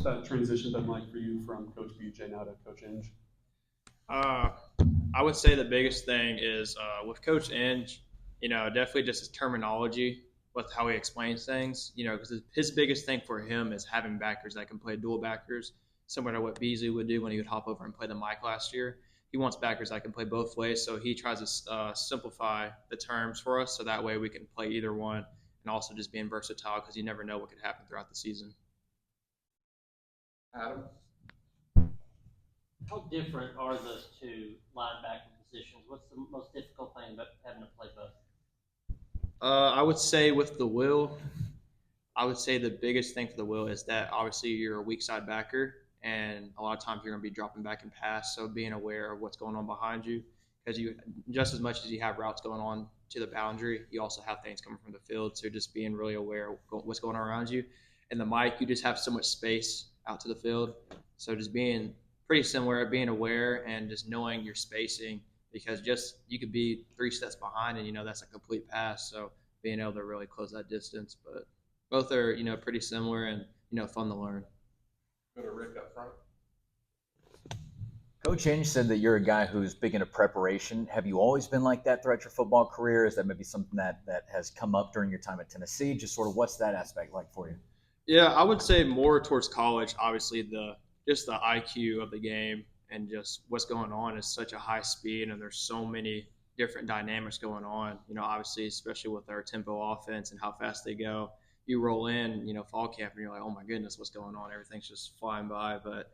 what's that transition been like for you from Coach BJ now to Coach Inge? Uh, I would say the biggest thing is with Coach Inge, definitely just his terminology with how he explains things. Because his biggest thing for him is having backers that can play dual backers, similar to what Beasley would do when he would hop over and play the mic last year. He wants backers that can play both ways, so he tries to simplify the terms for us, so that way we can play either one, and also just being versatile because you never know what could happen throughout the season. Adam? How different are those two linebacker positions? What's the most difficult thing about having to play both? I would say with the will, I would say the biggest thing for the will is that obviously you're a weak side backer, and a lot of times you're going to be dropping back and pass. So being aware of what's going on behind you, because you just as much as you have routes going on to the boundary, you also have things coming from the field. So just being really aware of what's going on around you. And the mic, you just have so much space out to the field. So just being pretty similar, being aware and just knowing your spacing, because just you could be 3 steps behind and that's a complete pass. So being able to really close that distance, but both are pretty similar and fun to learn. Go to Rick up front. Coach Inge said that you're a guy who's big into preparation. Have you always been like that throughout your football career? Is that maybe something that has come up during your time at Tennessee? Just sort of what's that aspect like for you? Yeah, I would say more towards college. Obviously, the IQ of the game and just what's going on is such a high speed, and there's so many different dynamics going on. Obviously, especially with our tempo offense and how fast they go. You roll in, fall camp, and you're like, oh my goodness, what's going on? Everything's just flying by. But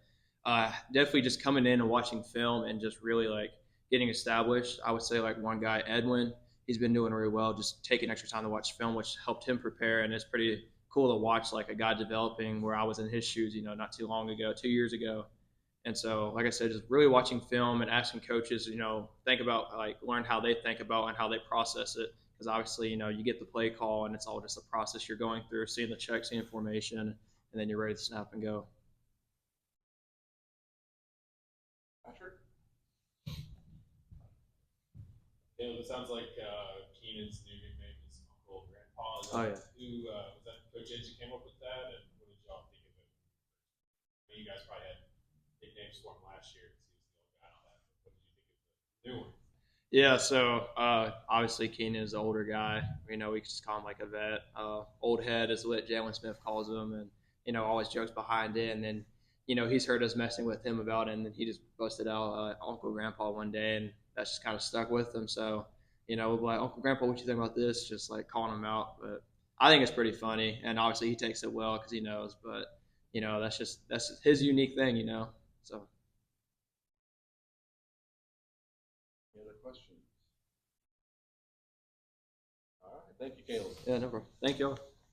definitely just coming in and watching film and just really like getting established. I would say like one guy, Edwin, he's been doing really well, just taking extra time to watch film, which helped him prepare. And it's pretty cool to watch like a guy developing where I was in his shoes, not too long ago, 2 years ago. And so, like I said, just really watching film and asking coaches, think about like learn how they think about and how they process it. Because obviously, you get the play call and it's all just a process you're going through, seeing the check, seeing formation, and then you're ready to snap and go. Patrick? It sounds like Keenan's new nickname is Uncle Grandpa. Oh, yeah. Who was that? Coach Inge came up with that, and what did y'all think of it? I mean, you guys probably had nicknames for him last year because he was the old guy on that. But what did you think of the new one? Yeah, so obviously Keenan is an older guy. We just call him like a vet. Old head is what Jalen Smith calls him, and always jokes behind it. And then he's heard us messing with him about it, and then he just busted out Uncle Grandpa one day, and that's just kind of stuck with him. So we'll be like, Uncle Grandpa, what you think about this? Just like calling him out, but I think it's pretty funny, and obviously he takes it well because he knows. But that's his unique thing, So. Any other questions? All right. Thank you, Caleb. Yeah, no problem. Thank y'all.